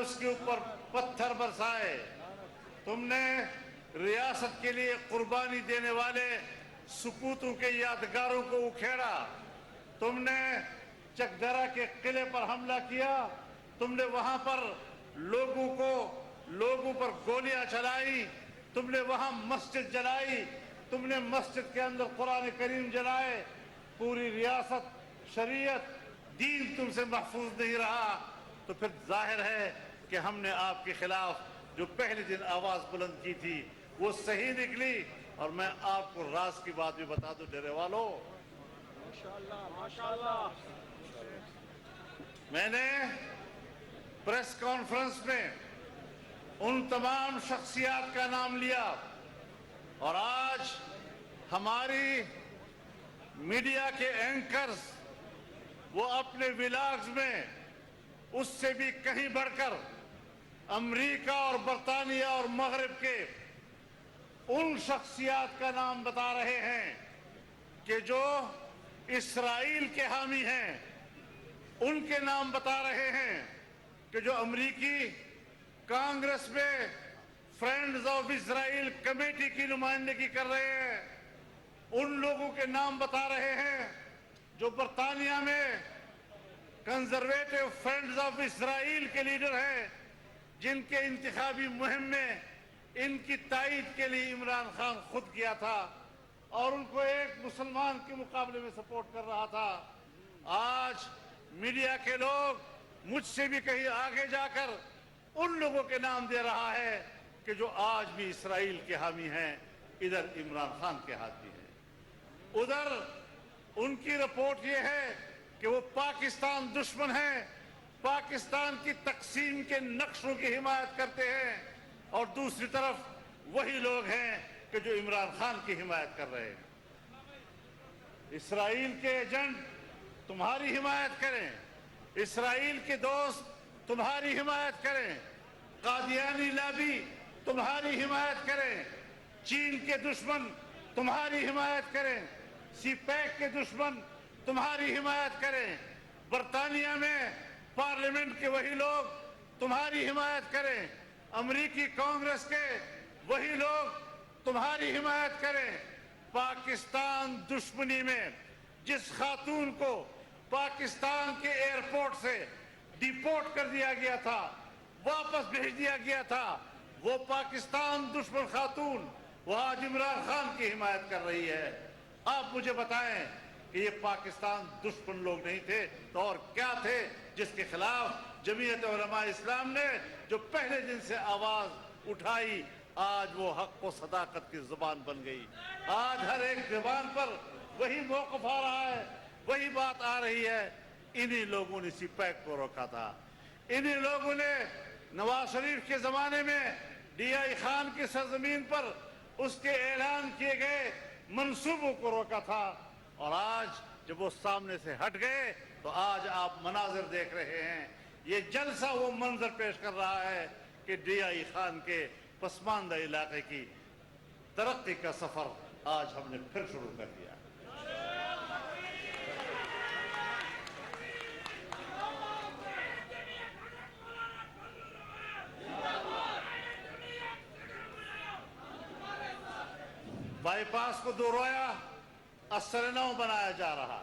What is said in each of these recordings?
اس کے اوپر پتھر برسائے، تم نے ریاست کے لیے قربانی دینے والے سپوتوں کے یادگاروں کو اکھیڑا، تم نے چکدرہ کے قلعے پر حملہ کیا، تم نے وہاں پر لوگوں پر گولیاں چلائی، تم نے وہاں مسجد جلائی، تم نے مسجد کے اندر قرآن کریم جلائے، پوری ریاست شریعت دین تم سے محفوظ نہیں رہا، تو پھر ظاہر ہے کہ ہم نے آپ کے خلاف جو پہلے دن آواز بلند کی تھی وہ صحیح نکلی۔ اور میں آپ کو راز کی بات بھی بتا دوں ڈیرے والوں، میں نے پریس کانفرنس میں ان تمام شخصیات کا نام لیا، اور آج ہماری میڈیا کے اینکرز وہ اپنے ولاگز میں اس سے بھی کہیں بڑھ کر امریکہ اور برطانیہ اور مغرب کے ان شخصیات کا نام بتا رہے ہیں کہ جو اسرائیل کے حامی ہیں، ان کے نام بتا رہے ہیں کہ جو امریکی کانگریس میں فرینڈز آف اسرائیل کمیٹی کی نمائندگی کر رہے ہیں، ان لوگوں کے نام بتا رہے ہیں جو برطانیہ میں کنزرویٹو فرینڈز آف اسرائیل کے لیڈر ہیں، جن کے انتخابی مہم میں ان کی تائید کے لیے عمران خان خود کیا تھا اور ان کو ایک مسلمان کے مقابلے میں سپورٹ کر رہا تھا۔ آج میڈیا کے لوگ مجھ سے بھی کہیں آگے جا کر ان لوگوں کے نام دے رہا ہے کہ جو آج بھی اسرائیل کے حامی ہیں، ادھر عمران خان کے حامی ہیں، ادھر ان کی رپورٹ یہ ہے کہ وہ پاکستان دشمن ہیں، پاکستان کی تقسیم کے نقشوں کی حمایت کرتے ہیں، اور دوسری طرف وہی لوگ ہیں کہ جو عمران خان کی حمایت کر رہے ہیں۔ اسرائیل کے ایجنٹ تمہاری حمایت کریں، اسرائیل کے دوست تمہاری حمایت کریں، قادیانی لابی تمہاری حمایت کریں، چین کے دشمن تمہاری حمایت کریں، سی پیک کے دشمن تمہاری حمایت کریں، برطانیہ میں پارلیمنٹ کے وہی لوگ تمہاری حمایت کریں، امریکی کانگریس کے وہی لوگ تمہاری حمایت کریں۔ پاکستان دشمنی میں جس خاتون کو پاکستان کے ایئرپورٹ سے ڈیپورٹ کر دیا گیا تھا، واپس بھیج دیا گیا تھا، وہ پاکستان دشمن خاتون وہ آج عمران خان کی حمایت کر رہی ہے۔ آپ مجھے بتائیں کہ یہ پاکستان دشمن لوگ نہیں تھے تو اور کیا تھے جس کے خلاف جمعیت علماء اسلام نے جو پہلے دن سے آواز اٹھائی، آج وہ حق و صداقت کی زبان بن گئی۔ آج ہر ایک زبان پر وہی موقف آ رہا ہے، وہی بات آ رہی ہے۔ انہی لوگوں نے سی پیک کو روکا تھا، انہی لوگوں نے نواز شریف کے زمانے میں ڈی آئی خان کی سرزمین پر اس کے اعلان کیے گئے منصوبوں کو روکا تھا، اور آج جب وہ سامنے سے ہٹ گئے تو آج آپ مناظر دیکھ رہے ہیں۔ یہ جلسہ وہ منظر پیش کر رہا ہے کہ ڈی آئی خان کے پسماندہ علاقے کی ترقی کا سفر آج ہم نے پھر شروع کر دیا۔ بائی پاس کو دورویا اثر نو بنایا جا رہا،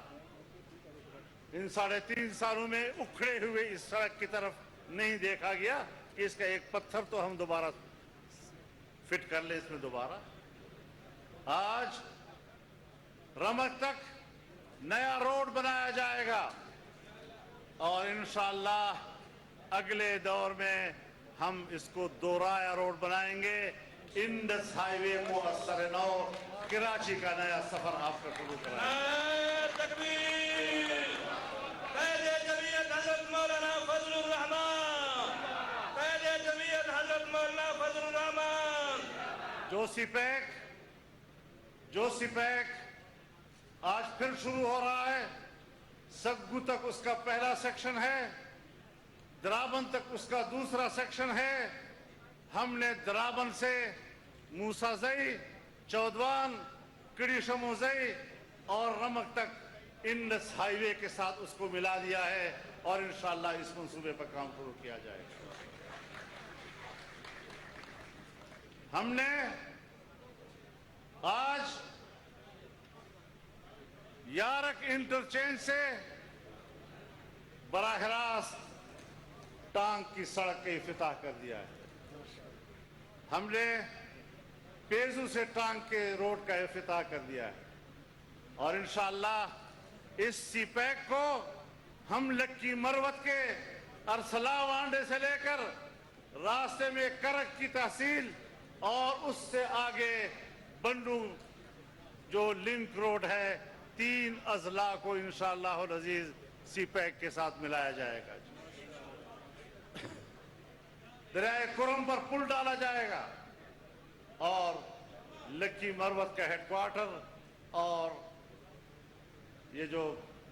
ان 3.5 سالوں میں اکھڑے ہوئے اس سڑک کی طرف نہیں دیکھا گیا کہ اس کا ایک پتھر تو ہم دوبارہ فٹ کر لیں اس میں دوبارہ۔ آج رمک تک نیا روڈ بنایا جائے گا، اور انشاءاللہ اگلے دور میں ہم اس کو دورایا روڈ بنائیں گے۔ انڈس ہائی وے کو اثر نو کراچی کا نیا سفر آپ کا شروع کرائیں۔ تکبیر! قائد جمعیت حضرت مولانا فضل الرحمان، قائد جمعیت حضرت مولانا فضل الرحمان۔ جو سی پیک آج پھر شروع ہو رہا ہے، سگو تک اس کا پہلا سیکشن ہے، درابن تک اس کا دوسرا سیکشن ہے۔ ہم نے درابن سے موسیٰ زئی، چودوان، کڑی شموزئی اور رمک تک انڈس ہائی وے کے ساتھ اس کو ملا دیا ہے، اور انشاءاللہ اس منصوبے پر کام شروع کیا جائے گا۔ ہم نے آج یارک انٹرچینج سے براہ راست ٹانک کی سڑک کا افتتاح کر دیا ہے. ہم نے پیزو سے ٹانک کے روڈ کا افتتاح کر دیا ہے اور انشاءاللہ اس سی پیک کو ہم لکی مروت کے ارسلا وانڈے سے لے کر راستے میں کرک کی تحصیل اور اس سے آگے بنڈو جو لنک روڈ ہے 3 اضلاع کو انشاءاللہ العزیز سی پیک کے ساتھ ملایا جائے گا. دریائے کرم پر پل ڈالا جائے گا اور لکی مروت کا ہیڈ کوارٹر اور یہ جو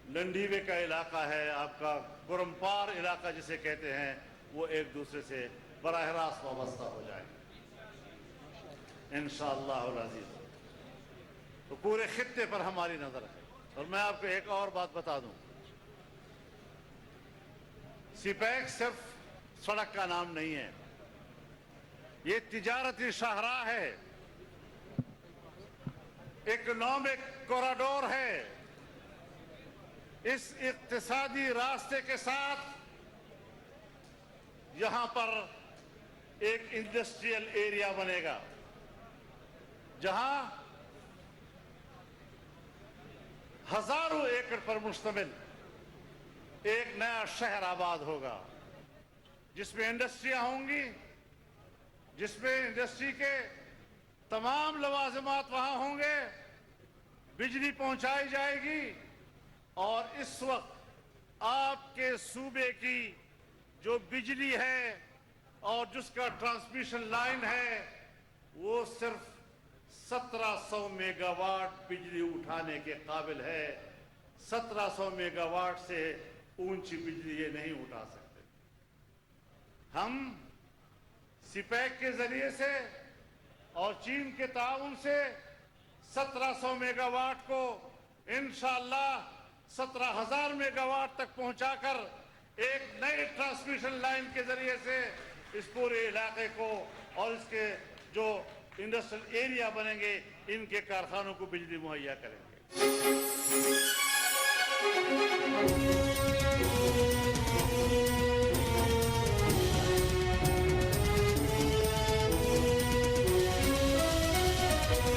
لنڈیوے کا علاقہ ہے آپ کا کرمپار علاقہ جسے کہتے ہیں وہ ایک دوسرے سے براہ راست وابستہ ہو جائے انشاءاللہ العزیز. تو پورے خطے پر ہماری نظر ہے. اور میں آپ کو ایک اور بات بتا دوں, سی پیک صرف سڑک کا نام نہیں ہے, یہ تجارتی شاہراہ ہے, اکنامک کوریڈور ہے. اس اقتصادی راستے کے ساتھ یہاں پر ایک انڈسٹریل ایریا بنے گا جہاں ہزاروں ایکڑ پر مشتمل ایک نیا شہر آباد ہوگا جس میں انڈسٹریاں ہوں گی, جس میں انڈسٹری کے تمام لوازمات وہاں ہوں گے, بجلی پہنچائی جائے گی. اور اس وقت آپ کے صوبے کی جو بجلی ہے اور جس کا ٹرانسمیشن لائن ہے وہ صرف 1700 میگا واٹ بجلی اٹھانے کے قابل ہے. 1700 میگا واٹ سے اونچی بجلی یہ نہیں اٹھا سکتے. ہم سی پیک کے ذریعے سے اور چین کے تعاون سے 1700 میگا واٹ کو انشاءاللہ 17,000 میگا واٹ تک پہنچا کر ایک نئے ٹرانسمیشن لائن کے ذریعے سے اس پورے علاقے کو اور اس کے جو انڈسٹریل ایریا بنیں گے ان کے کارخانوں کو بجلی مہیا کریں گے.